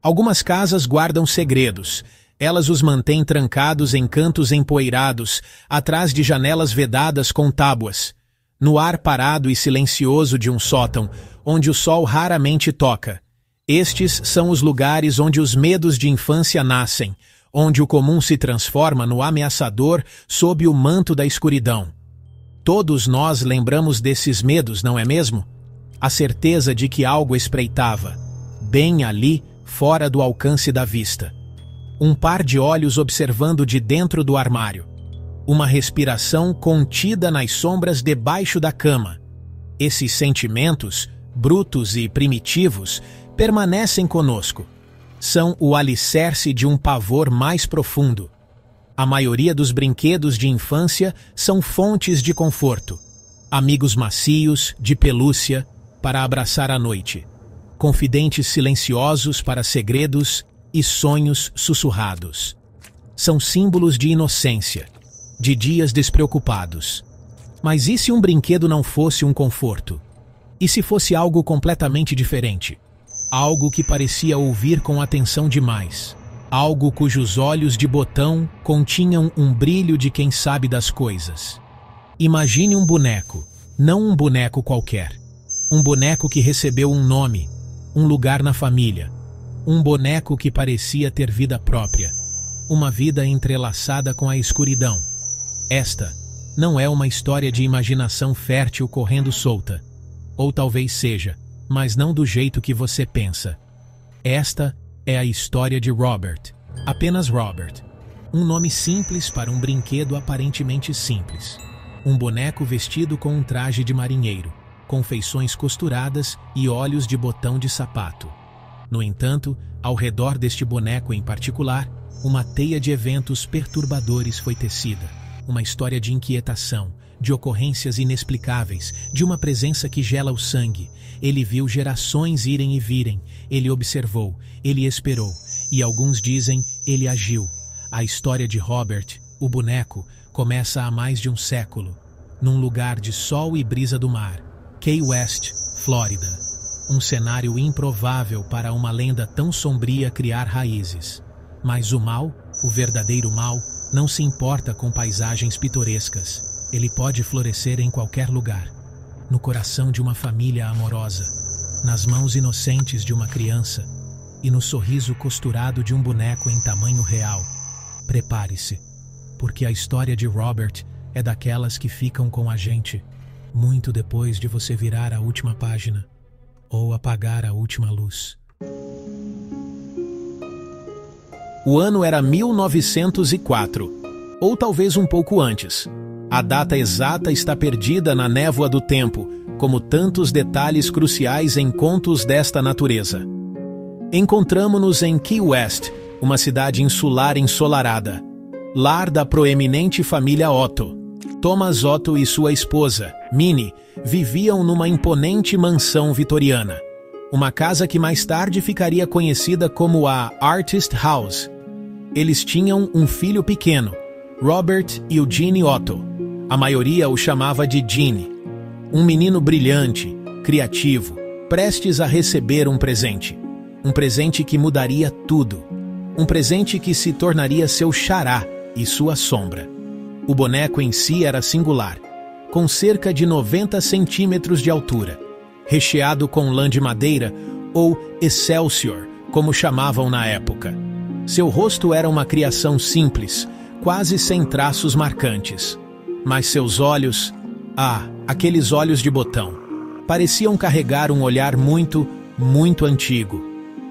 Algumas casas guardam segredos. Elas os mantêm trancados em cantos empoeirados, atrás de janelas vedadas com tábuas. No ar parado e silencioso de um sótão, onde o sol raramente toca. Estes são os lugares onde os medos de infância nascem, onde o comum se transforma no ameaçador sob o manto da escuridão. Todos nós lembramos desses medos, não é mesmo? A certeza de que algo espreitava, bem ali, fora do alcance da vista. Um par de olhos observando de dentro do armário. Uma respiração contida nas sombras debaixo da cama. Esses sentimentos, brutos e primitivos, permanecem conosco. São o alicerce de um pavor mais profundo. A maioria dos brinquedos de infância são fontes de conforto. Amigos macios, de pelúcia, para abraçar à noite. Confidentes silenciosos para segredos e sonhos sussurrados. São símbolos de inocência, de dias despreocupados. Mas e se um brinquedo não fosse um conforto? E se fosse algo completamente diferente? Algo que parecia ouvir com atenção demais. Algo cujos olhos de botão continham um brilho de quem sabe das coisas. Imagine um boneco, não um boneco qualquer. Um boneco que recebeu um nome, um lugar na família. Um boneco que parecia ter vida própria. Uma vida entrelaçada com a escuridão. Esta não é uma história de imaginação fértil correndo solta. Ou talvez seja, mas não do jeito que você pensa. Esta é a história de Robert. Apenas Robert. Um nome simples para um brinquedo aparentemente simples. Um boneco vestido com um traje de marinheiro, com feições costuradas e olhos de botão de sapato. No entanto, ao redor deste boneco em particular, uma teia de eventos perturbadores foi tecida. Uma história de inquietação, de ocorrências inexplicáveis, de uma presença que gela o sangue. Ele viu gerações irem e virem, ele observou, ele esperou, e alguns dizem, ele agiu. A história de Robert, o boneco, começa há mais de um século, num lugar de sol e brisa do mar, Key West, Flórida. Um cenário improvável para uma lenda tão sombria criar raízes. Mas o mal, o verdadeiro mal, não se importa com paisagens pitorescas. Ele pode florescer em qualquer lugar. No coração de uma família amorosa, nas mãos inocentes de uma criança e no sorriso costurado de um boneco em tamanho real. Prepare-se, porque a história de Robert é daquelas que ficam com a gente, muito depois de você virar a última página ou apagar a última luz. O ano era 1904, ou talvez um pouco antes. A data exata está perdida na névoa do tempo, como tantos detalhes cruciais em contos desta natureza. Encontramo-nos em Key West, uma cidade insular ensolarada, lar da proeminente família Otto. Thomas Otto e sua esposa, Minnie, viviam numa imponente mansão vitoriana. Uma casa que mais tarde ficaria conhecida como a Artist House. Eles tinham um filho pequeno, Robert Eugene Otto. A maioria o chamava de Gene. Um menino brilhante, criativo, prestes a receber um presente. Um presente que mudaria tudo. Um presente que se tornaria seu xará e sua sombra. O boneco em si era singular, com cerca de 90 centímetros de altura, recheado com lã de madeira, ou Excelsior, como chamavam na época. Seu rosto era uma criação simples, quase sem traços marcantes. Mas seus olhos, aqueles olhos de botão, pareciam carregar um olhar muito, muito antigo.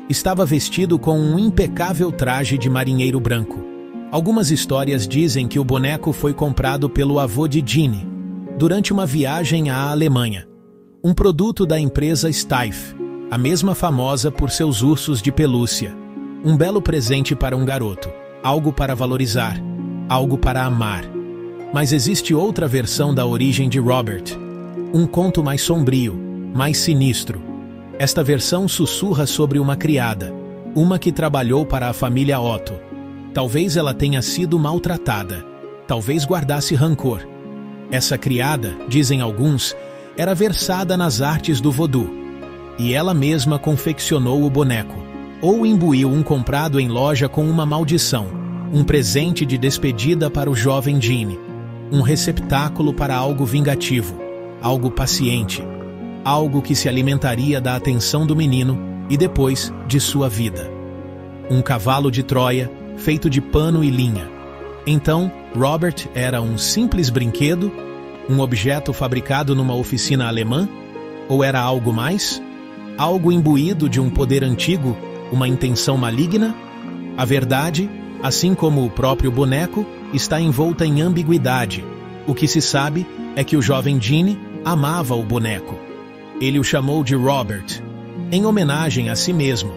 Estava vestido com um impecável traje de marinheiro branco. Algumas histórias dizem que o boneco foi comprado pelo avô de Gene, durante uma viagem à Alemanha. Um produto da empresa Steiff, a mesma famosa por seus ursos de pelúcia. Um belo presente para um garoto, algo para valorizar, algo para amar. Mas existe outra versão da origem de Robert. Um conto mais sombrio, mais sinistro. Esta versão sussurra sobre uma criada, uma que trabalhou para a família Otto. Talvez ela tenha sido maltratada, talvez guardasse rancor. Essa criada, dizem alguns, era versada nas artes do voodoo. E ela mesma confeccionou o boneco, ou imbuiu um comprado em loja com uma maldição, um presente de despedida para o jovem Gene, um receptáculo para algo vingativo, algo paciente, algo que se alimentaria da atenção do menino e depois de sua vida. Um cavalo de Troia, feito de pano e linha. Então, Robert era um simples brinquedo? Um objeto fabricado numa oficina alemã? Ou era algo mais? Algo imbuído de um poder antigo, uma intenção maligna? A verdade, assim como o próprio boneco, está envolta em ambiguidade. O que se sabe é que o jovem Gene amava o boneco. Ele o chamou de Robert, em homenagem a si mesmo.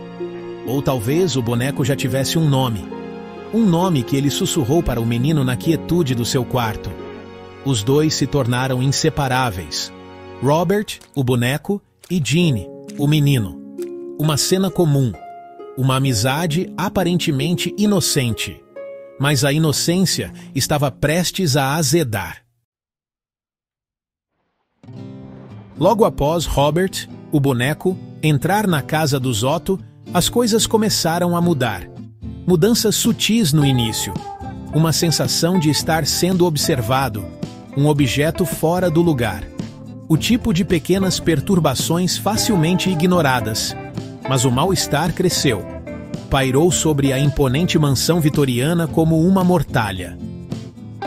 Ou talvez o boneco já tivesse um nome que ele sussurrou para o menino na quietude do seu quarto. Os dois se tornaram inseparáveis. Robert, o boneco, e Gene, o menino. Uma cena comum. Uma amizade aparentemente inocente. Mas a inocência estava prestes a azedar. Logo após Robert, o boneco, entrar na casa dos Otto, as coisas começaram a mudar. Mudanças sutis no início. Uma sensação de estar sendo observado, um objeto fora do lugar. O tipo de pequenas perturbações facilmente ignoradas. Mas o mal-estar cresceu. Pairou sobre a imponente mansão vitoriana como uma mortalha.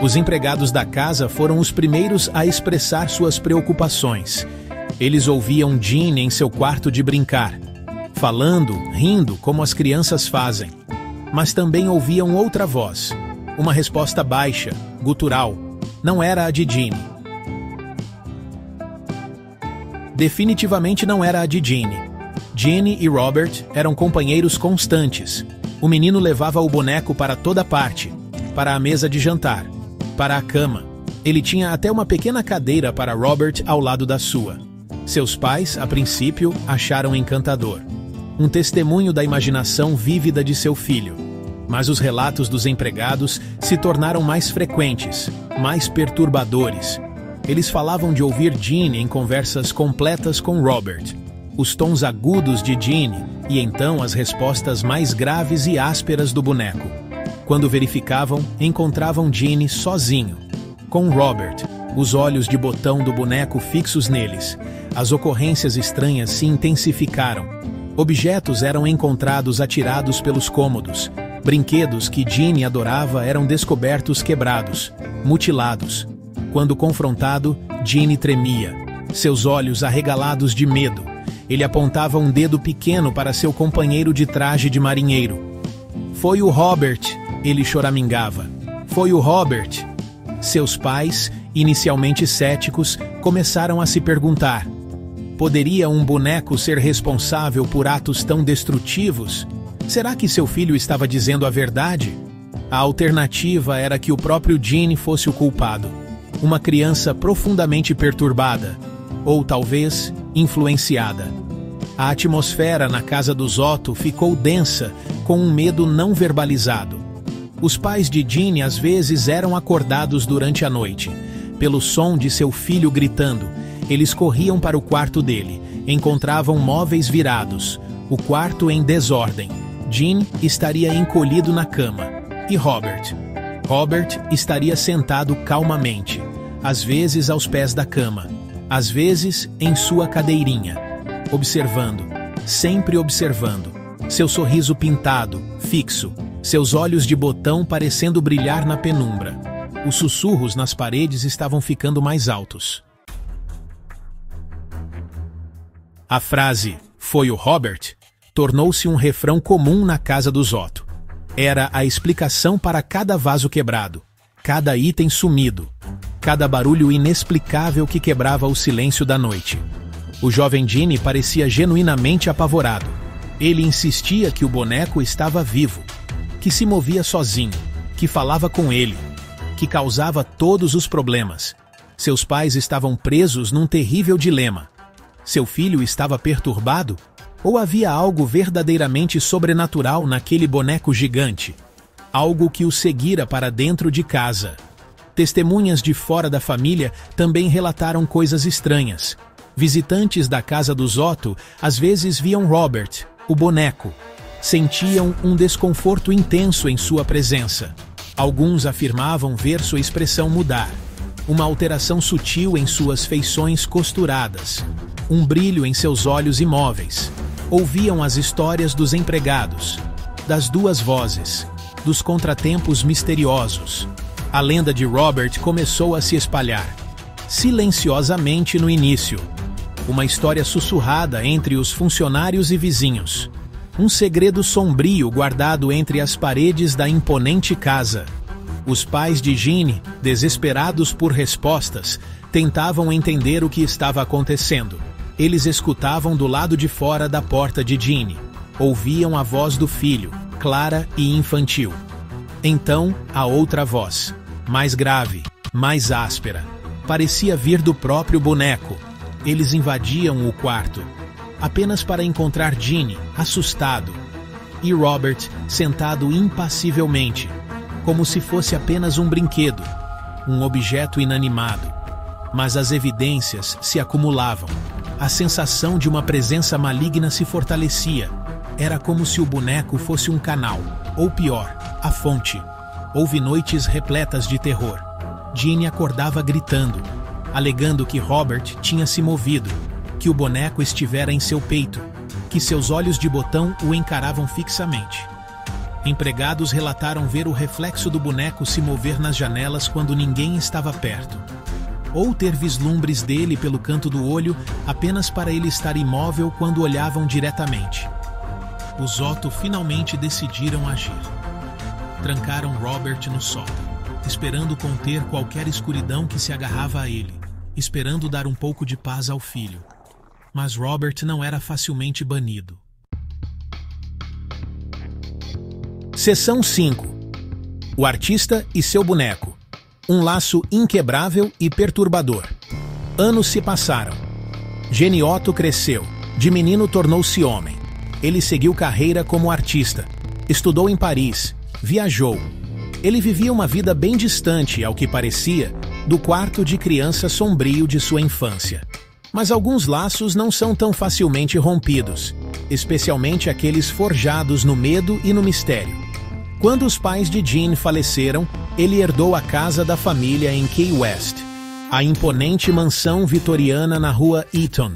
Os empregados da casa foram os primeiros a expressar suas preocupações. Eles ouviam Gene em seu quarto de brincar, falando, rindo como as crianças fazem. Mas também ouviam outra voz, uma resposta baixa, gutural. Não era a de Gene. Definitivamente não era a de Gene. Gene e Robert eram companheiros constantes. O menino levava o boneco para toda parte, para a mesa de jantar, para a cama. Ele tinha até uma pequena cadeira para Robert ao lado da sua. Seus pais, a princípio, acharam encantador. Um testemunho da imaginação vívida de seu filho. Mas os relatos dos empregados se tornaram mais frequentes, mais perturbadores. Eles falavam de ouvir Gene em conversas completas com Robert. Os tons agudos de Gene e então as respostas mais graves e ásperas do boneco. Quando verificavam, encontravam Gene sozinho, com Robert, os olhos de botão do boneco fixos neles. As ocorrências estranhas se intensificaram. Objetos eram encontrados atirados pelos cômodos. Brinquedos que Gene adorava eram descobertos quebrados, mutilados. Quando confrontado, Gene tremia, seus olhos arregalados de medo. Ele apontava um dedo pequeno para seu companheiro de traje de marinheiro. "Foi o Robert", ele choramingava. "Foi o Robert." Seus pais, inicialmente céticos, começaram a se perguntar: poderia um boneco ser responsável por atos tão destrutivos? Será que seu filho estava dizendo a verdade? A alternativa era que o próprio Gene fosse o culpado. Uma criança profundamente perturbada, ou talvez influenciada. A atmosfera na casa dos Otto ficou densa, com um medo não verbalizado. Os pais de Gene às vezes eram acordados durante a noite. Pelo som de seu filho gritando, eles corriam para o quarto dele, encontravam móveis virados, o quarto em desordem. Gene estaria encolhido na cama. E Robert? Robert estaria sentado calmamente, às vezes aos pés da cama, às vezes em sua cadeirinha, observando, sempre observando, seu sorriso pintado, fixo, seus olhos de botão parecendo brilhar na penumbra. Os sussurros nas paredes estavam ficando mais altos. A frase, "foi o Robert", tornou-se um refrão comum na casa dos Otto. Era a explicação para cada vaso quebrado, cada item sumido, cada barulho inexplicável que quebrava o silêncio da noite. O jovem Gene parecia genuinamente apavorado. Ele insistia que o boneco estava vivo, que se movia sozinho, que falava com ele, que causava todos os problemas. Seus pais estavam presos num terrível dilema. Seu filho estava perturbado? Ou havia algo verdadeiramente sobrenatural naquele boneco gigante? Algo que o seguira para dentro de casa. Testemunhas de fora da família também relataram coisas estranhas. Visitantes da casa dos Otto às vezes viam Robert, o boneco, Sentiam um desconforto intenso em sua presença. Alguns afirmavam ver sua expressão mudar. Uma alteração sutil em suas feições costuradas. Um brilho em seus olhos imóveis. Ouviam as histórias dos empregados, das duas vozes, dos contratempos misteriosos. A lenda de Robert começou a se espalhar, silenciosamente no início. Uma história sussurrada entre os funcionários e vizinhos. Um segredo sombrio guardado entre as paredes da imponente casa. Os pais de Jeanne, desesperados por respostas, tentavam entender o que estava acontecendo. Eles escutavam do lado de fora da porta de Jeanne. Ouviam a voz do filho, clara e infantil. Então, a outra voz, mais grave, mais áspera, parecia vir do próprio boneco. Eles invadiam o quarto, apenas para encontrar Jeanne, assustado, e Robert sentado impassivelmente, como se fosse apenas um brinquedo, um objeto inanimado. Mas as evidências se acumulavam. A sensação de uma presença maligna se fortalecia. Era como se o boneco fosse um canal, ou pior, a fonte. Houve noites repletas de terror. Jeanne acordava gritando, alegando que Robert tinha se movido, que o boneco estivera em seu peito, que seus olhos de botão o encaravam fixamente. Empregados relataram ver o reflexo do boneco se mover nas janelas quando ninguém estava perto, ou ter vislumbres dele pelo canto do olho apenas para ele estar imóvel quando olhavam diretamente. Os Otto finalmente decidiram agir. Trancaram Robert no sótão, esperando conter qualquer escuridão que se agarrava a ele, esperando dar um pouco de paz ao filho. Mas Robert não era facilmente banido. Seção 5. O artista e seu boneco. Um laço inquebrável e perturbador. Anos se passaram. Jeanne Otto cresceu. De menino tornou-se homem. Ele seguiu carreira como artista. Estudou em Paris. Viajou. Ele vivia uma vida bem distante, ao que parecia, do quarto de criança sombrio de sua infância. Mas alguns laços não são tão facilmente rompidos, especialmente aqueles forjados no medo e no mistério. Quando os pais de Jeanne faleceram, ele herdou a casa da família em Key West, a imponente mansão vitoriana na rua Eaton.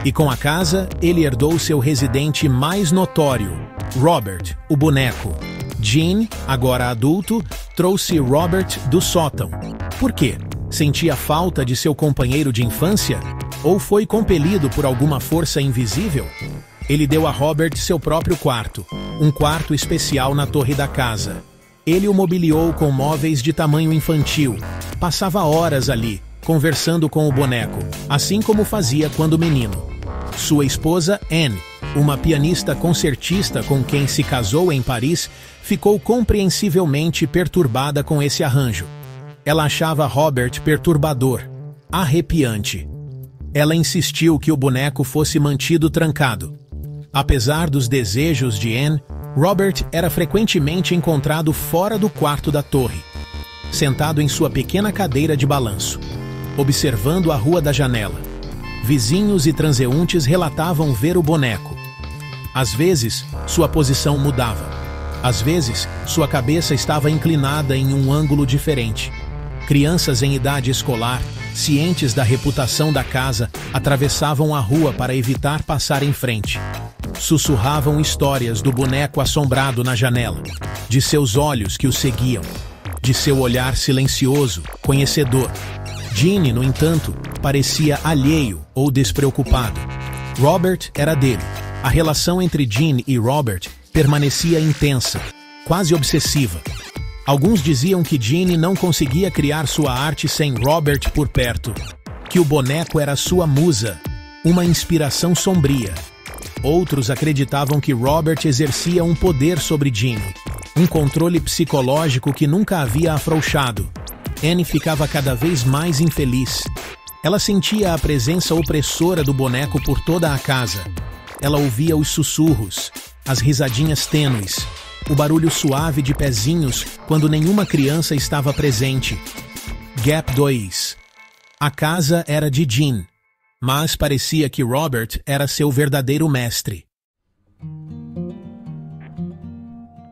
E com a casa, ele herdou seu residente mais notório, Robert, o boneco. Jeanne, agora adulto, trouxe Robert do sótão. Por quê? Sentia falta de seu companheiro de infância? Ou foi compelido por alguma força invisível? Ele deu a Robert seu próprio quarto, um quarto especial na torre da casa. Ele o mobiliou com móveis de tamanho infantil. Passava horas ali, conversando com o boneco, assim como fazia quando menino. Sua esposa, Anne, uma pianista concertista com quem se casou em Paris, ficou compreensivelmente perturbada com esse arranjo. Ela achava Robert perturbador, arrepiante. Ela insistiu que o boneco fosse mantido trancado. Apesar dos desejos de Anne, Robert era frequentemente encontrado fora do quarto da torre, sentado em sua pequena cadeira de balanço, observando a rua da janela. Vizinhos e transeuntes relatavam ver o boneco. Às vezes, sua posição mudava. Às vezes, sua cabeça estava inclinada em um ângulo diferente. Crianças em idade escolar, cientes da reputação da casa, atravessavam a rua para evitar passar em frente. Sussurravam histórias do boneco assombrado na janela, de seus olhos que o seguiam, de seu olhar silencioso, conhecedor. Jeanne, no entanto, parecia alheio ou despreocupado. Robert era dele. A relação entre Jeanne e Robert permanecia intensa, quase obsessiva. Alguns diziam que Jeanne não conseguia criar sua arte sem Robert por perto, que o boneco era sua musa, uma inspiração sombria. Outros acreditavam que Robert exercia um poder sobre Jeanne, um controle psicológico que nunca havia afrouxado. Anne ficava cada vez mais infeliz. Ela sentia a presença opressora do boneco por toda a casa. Ela ouvia os sussurros, as risadinhas tênues, o barulho suave de pezinhos quando nenhuma criança estava presente. Gap 2. A casa era de Jeanne, mas parecia que Robert era seu verdadeiro mestre.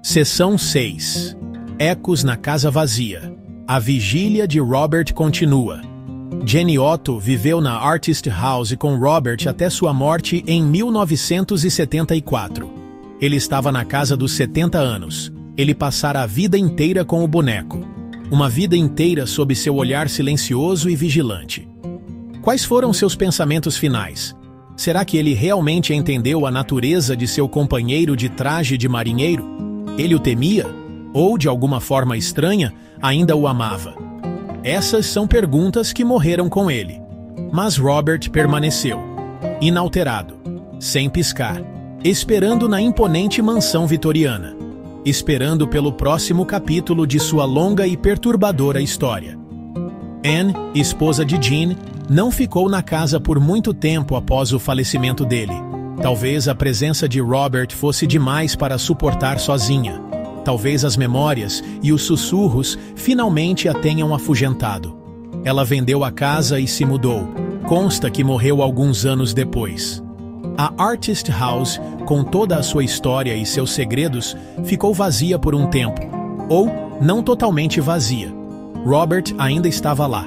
Seção 6. Ecos na casa vazia. A vigília de Robert continua. Jenny Otto viveu na Artist House com Robert até sua morte em 1974. Ele estava na casa dos 70 anos. Ele passara a vida inteira com o boneco. Uma vida inteira sob seu olhar silencioso e vigilante. Quais foram seus pensamentos finais? Será que ele realmente entendeu a natureza de seu companheiro de traje de marinheiro? Ele o temia? Ou, de alguma forma estranha, ainda o amava? Essas são perguntas que morreram com ele. Mas Robert permaneceu, inalterado, sem piscar, esperando na imponente mansão vitoriana, esperando pelo próximo capítulo de sua longa e perturbadora história. Anne, esposa de Jean, não ficou na casa por muito tempo após o falecimento dele. Talvez a presença de Robert fosse demais para suportar sozinha. Talvez as memórias e os sussurros finalmente a tenham afugentado. Ela vendeu a casa e se mudou. Consta que morreu alguns anos depois. A Artist House, com toda a sua história e seus segredos, ficou vazia por um tempo. Ou não totalmente vazia. Robert ainda estava lá.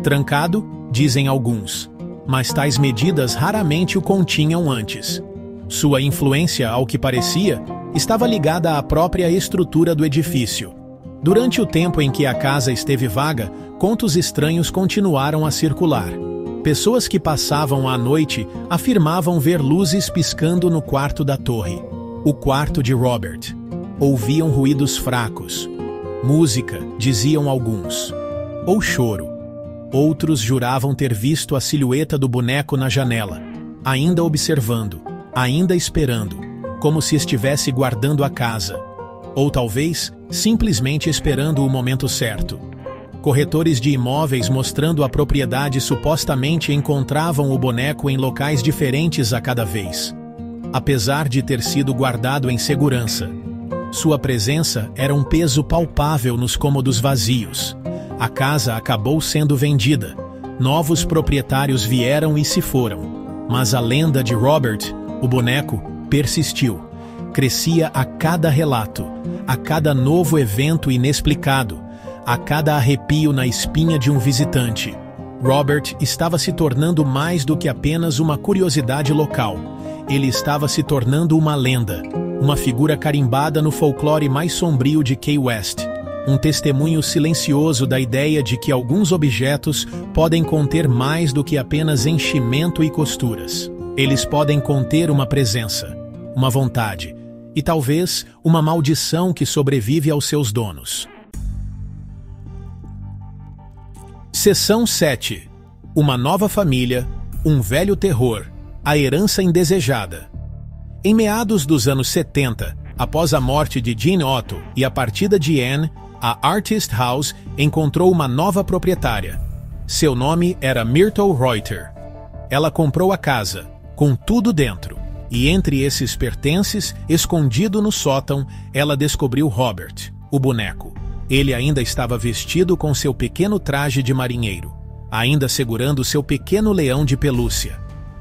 Trancado, dizem alguns. Mas tais medidas raramente o continham antes. Sua influência, ao que parecia, estava ligada à própria estrutura do edifício. Durante o tempo em que a casa esteve vaga, contos estranhos continuaram a circular. Pessoas que passavam a noite afirmavam ver luzes piscando no quarto da torre, o quarto de Robert. Ouviam ruídos fracos. Música, diziam alguns. Ou choro. Outros juravam ter visto a silhueta do boneco na janela, ainda observando, ainda esperando, como se estivesse guardando a casa. Ou talvez, simplesmente esperando o momento certo. Corretores de imóveis mostrando a propriedade supostamente encontravam o boneco em locais diferentes a cada vez. Apesar de ter sido guardado em segurança, sua presença era um peso palpável nos cômodos vazios. A casa acabou sendo vendida. Novos proprietários vieram e se foram. Mas a lenda de Robert, o boneco, persistiu. Crescia a cada relato, a cada novo evento inexplicado, a cada arrepio na espinha de um visitante. Robert estava se tornando mais do que apenas uma curiosidade local. Ele estava se tornando uma lenda, uma figura carimbada no folclore mais sombrio de Key West. Um testemunho silencioso da ideia de que alguns objetos podem conter mais do que apenas enchimento e costuras. Eles podem conter uma presença, uma vontade, e talvez uma maldição que sobrevive aos seus donos. Seção 7. Uma nova família, um velho terror, a herança indesejada. Em meados dos anos 70, após a morte de Jean Otto e a partida de Anne, a Artist House encontrou uma nova proprietária. Seu nome era Myrtle Reuter. Ela comprou a casa, com tudo dentro, e entre esses pertences, escondido no sótão, ela descobriu Robert, o boneco. Ele ainda estava vestido com seu pequeno traje de marinheiro, ainda segurando seu pequeno leão de pelúcia.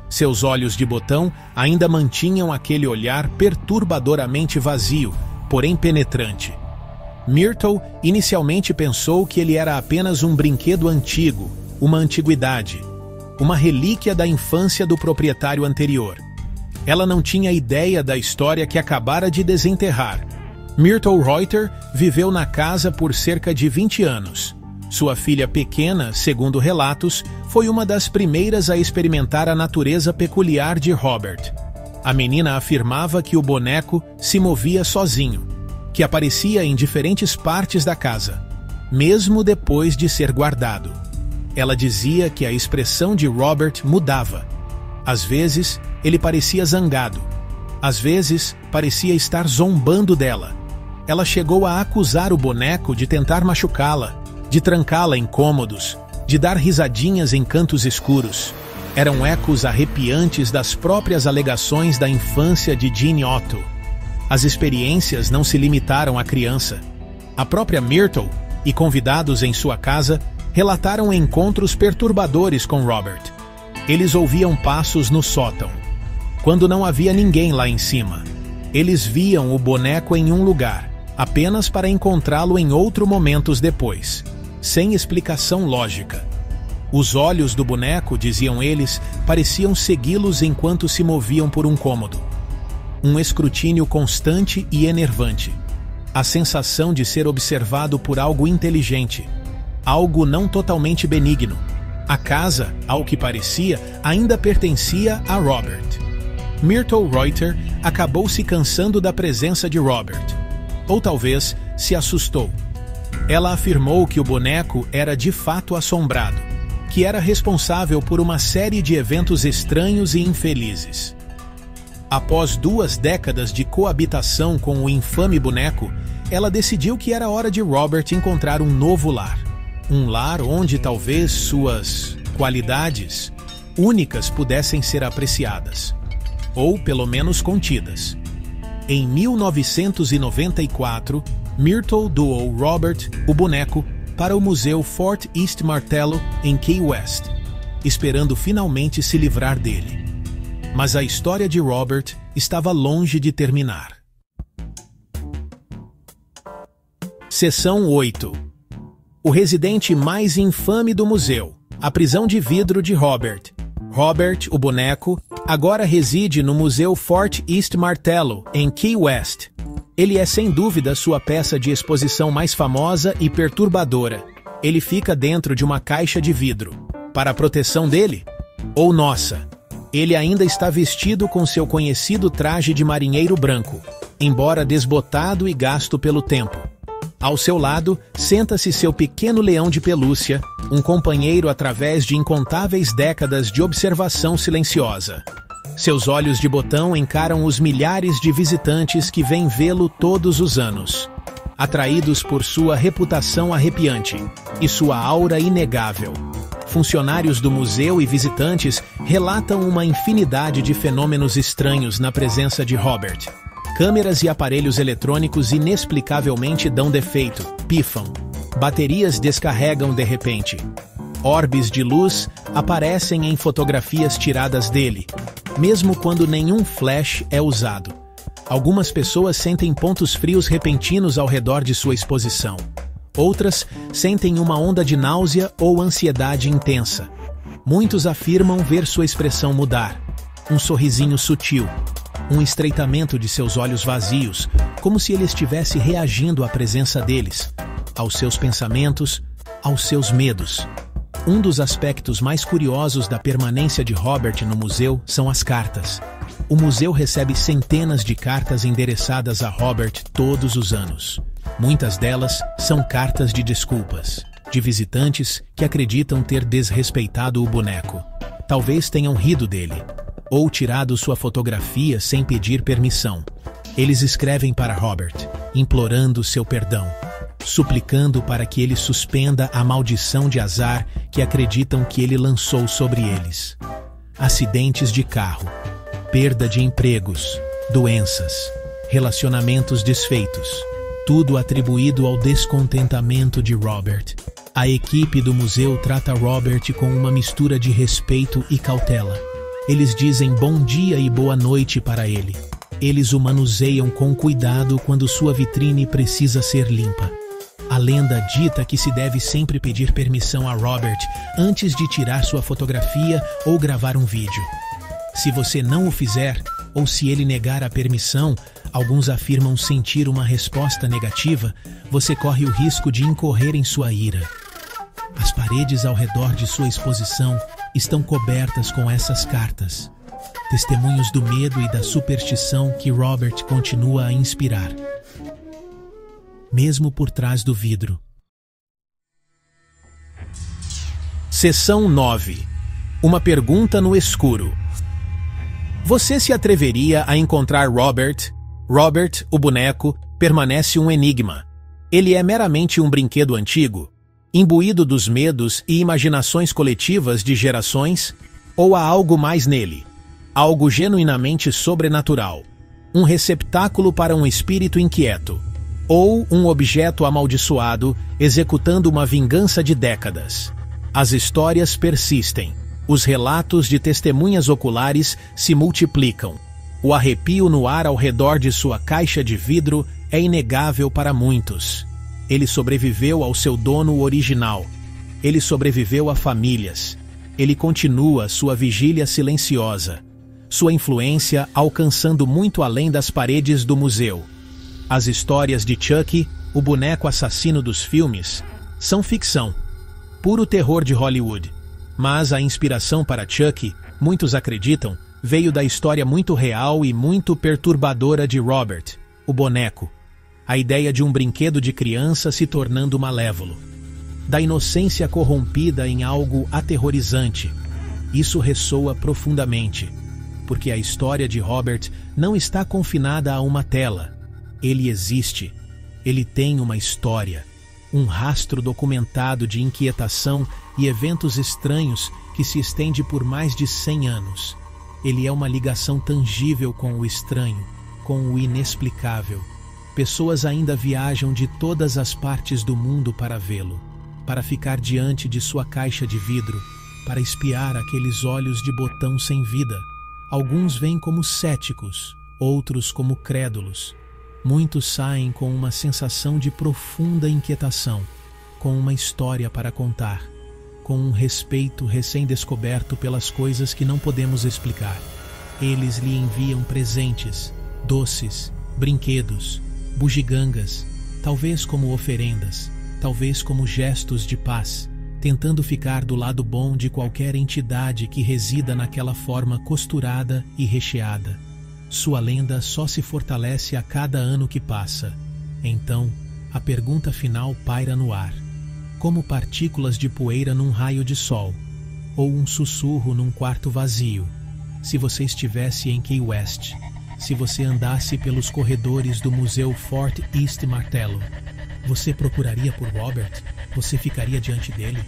Seus olhos de botão ainda mantinham aquele olhar perturbadoramente vazio, porém penetrante. Myrtle inicialmente pensou que ele era apenas um brinquedo antigo, uma antiguidade, uma relíquia da infância do proprietário anterior. Ela não tinha ideia da história que acabara de desenterrar. Myrtle Reuter viveu na casa por cerca de 20 anos. Sua filha pequena, segundo relatos, foi uma das primeiras a experimentar a natureza peculiar de Robert. A menina afirmava que o boneco se movia sozinho, que aparecia em diferentes partes da casa, mesmo depois de ser guardado. Ela dizia que a expressão de Robert mudava. Às vezes, ele parecia zangado. Às vezes, parecia estar zombando dela. Ela chegou a acusar o boneco de tentar machucá-la, de trancá-la em cômodos, de dar risadinhas em cantos escuros. Eram ecos arrepiantes das próprias alegações da infância de Jean Otto. As experiências não se limitaram à criança. A própria Myrtle e convidados em sua casa relataram encontros perturbadores com Robert. Eles ouviam passos no sótão, quando não havia ninguém lá em cima. Eles viam o boneco em um lugar, apenas para encontrá-lo em outro momentos depois, sem explicação lógica. Os olhos do boneco, diziam eles, pareciam segui-los enquanto se moviam por um cômodo. Um escrutínio constante e enervante. A sensação de ser observado por algo inteligente, algo não totalmente benigno. A casa, ao que parecia, ainda pertencia a Robert. Myrtle Reuter acabou se cansando da presença de Robert. Ou talvez se assustou. Ela afirmou que o boneco era de fato assombrado, que era responsável por uma série de eventos estranhos e infelizes. Após 2 décadas de coabitação com o infame boneco, ela decidiu que era hora de Robert encontrar um novo lar. Um lar onde talvez suas qualidades únicas pudessem ser apreciadas, ou pelo menos contidas. Em 1994, Myrtle doou Robert, o boneco, para o Museu Fort East Martello, em Key West, esperando finalmente se livrar dele. Mas a história de Robert estava longe de terminar. Seção 8. O residente mais infame do museu, a prisão de vidro de Robert. Robert, o boneco, agora reside no Museu Fort East Martello, em Key West. Ele é sem dúvida sua peça de exposição mais famosa e perturbadora. Ele fica dentro de uma caixa de vidro. Para a proteção dele? Ou nossa? Ele ainda está vestido com seu conhecido traje de marinheiro branco, embora desbotado e gasto pelo tempo. Ao seu lado, senta-se seu pequeno leão de pelúcia, um companheiro através de incontáveis décadas de observação silenciosa. Seus olhos de botão encaram os milhares de visitantes que vêm vê-lo todos os anos, atraídos por sua reputação arrepiante e sua aura inegável. Funcionários do museu e visitantes relatam uma infinidade de fenômenos estranhos na presença de Robert. Câmeras e aparelhos eletrônicos inexplicavelmente dão defeito, pifam. Baterias descarregam de repente. Orbes de luz aparecem em fotografias tiradas dele, mesmo quando nenhum flash é usado. Algumas pessoas sentem pontos frios repentinos ao redor de sua exposição. Outras sentem uma onda de náusea ou ansiedade intensa. Muitos afirmam ver sua expressão mudar. Um sorrisinho sutil. Um estreitamento de seus olhos vazios, como se ele estivesse reagindo à presença deles, aos seus pensamentos, aos seus medos. Um dos aspectos mais curiosos da permanência de Robert no museu são as cartas. O museu recebe centenas de cartas endereçadas a Robert todos os anos. Muitas delas são cartas de desculpas, de visitantes que acreditam ter desrespeitado o boneco. Talvez tenham rido dele, ou tirado sua fotografia sem pedir permissão. Eles escrevem para Robert, implorando seu perdão, suplicando para que ele suspenda a maldição de azar que acreditam que ele lançou sobre eles. Acidentes de carro, perda de empregos, doenças, relacionamentos desfeitos, tudo atribuído ao descontentamento de Robert. A equipe do museu trata Robert com uma mistura de respeito e cautela. Eles dizem bom dia e boa noite para ele. Eles o manuseiam com cuidado quando sua vitrine precisa ser limpa. A lenda dita que se deve sempre pedir permissão a Robert antes de tirar sua fotografia ou gravar um vídeo. Se você não o fizer, ou se ele negar a permissão, alguns afirmam sentir uma resposta negativa, você corre o risco de incorrer em sua ira. As paredes ao redor de sua exposição estão cobertas com essas cartas, testemunhos do medo e da superstição que Robert continua a inspirar, mesmo por trás do vidro. Seção 9. Uma pergunta no escuro. Você se atreveria a encontrar Robert? Robert, o boneco, permanece um enigma. Ele é meramente um brinquedo antigo, imbuído dos medos e imaginações coletivas de gerações, ou há algo mais nele? Algo genuinamente sobrenatural, um receptáculo para um espírito inquieto, ou um objeto amaldiçoado executando uma vingança de décadas. As histórias persistem, os relatos de testemunhas oculares se multiplicam. O arrepio no ar ao redor de sua caixa de vidro é inegável para muitos. Ele sobreviveu ao seu dono original. Ele sobreviveu a famílias. Ele continua sua vigília silenciosa. Sua influência alcançando muito além das paredes do museu. As histórias de Chucky, o boneco assassino dos filmes, são ficção. Puro terror de Hollywood. Mas a inspiração para Chucky, muitos acreditam, veio da história muito real e muito perturbadora de Robert, o boneco. A ideia de um brinquedo de criança se tornando malévolo. Da inocência corrompida em algo aterrorizante. Isso ressoa profundamente, porque a história de Robert não está confinada a uma tela. Ele existe. Ele tem uma história. Um rastro documentado de inquietação e eventos estranhos que se estende por mais de 100 anos. Ele é uma ligação tangível com o estranho, com o inexplicável. Pessoas ainda viajam de todas as partes do mundo para vê-lo, para ficar diante de sua caixa de vidro, para espiar aqueles olhos de botão sem vida. Alguns vêm como céticos, outros como crédulos. Muitos saem com uma sensação de profunda inquietação, com uma história para contar, com um respeito recém-descoberto pelas coisas que não podemos explicar. Eles lhe enviam presentes, doces, brinquedos, bugigangas, talvez como oferendas, talvez como gestos de paz, tentando ficar do lado bom de qualquer entidade que resida naquela forma costurada e recheada. Sua lenda só se fortalece a cada ano que passa. Então, a pergunta final paira no ar. Como partículas de poeira num raio de sol, ou um sussurro num quarto vazio. Se você estivesse em Key West, se você andasse pelos corredores do Museu Fort East Martello, você procuraria por Robert? Você ficaria diante dele?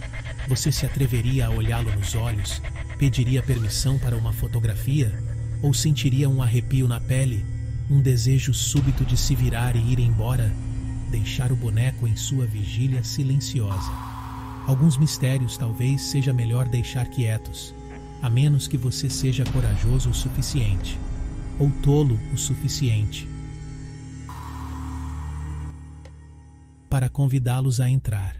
Você se atreveria a olhá-lo nos olhos? Pediria permissão para uma fotografia? Ou sentiria um arrepio na pele? Um desejo súbito de se virar e ir embora? Deixar o boneco em sua vigília silenciosa. Alguns mistérios talvez seja melhor deixar quietos, a menos que você seja corajoso o suficiente, ou tolo o suficiente, para convidá-los a entrar.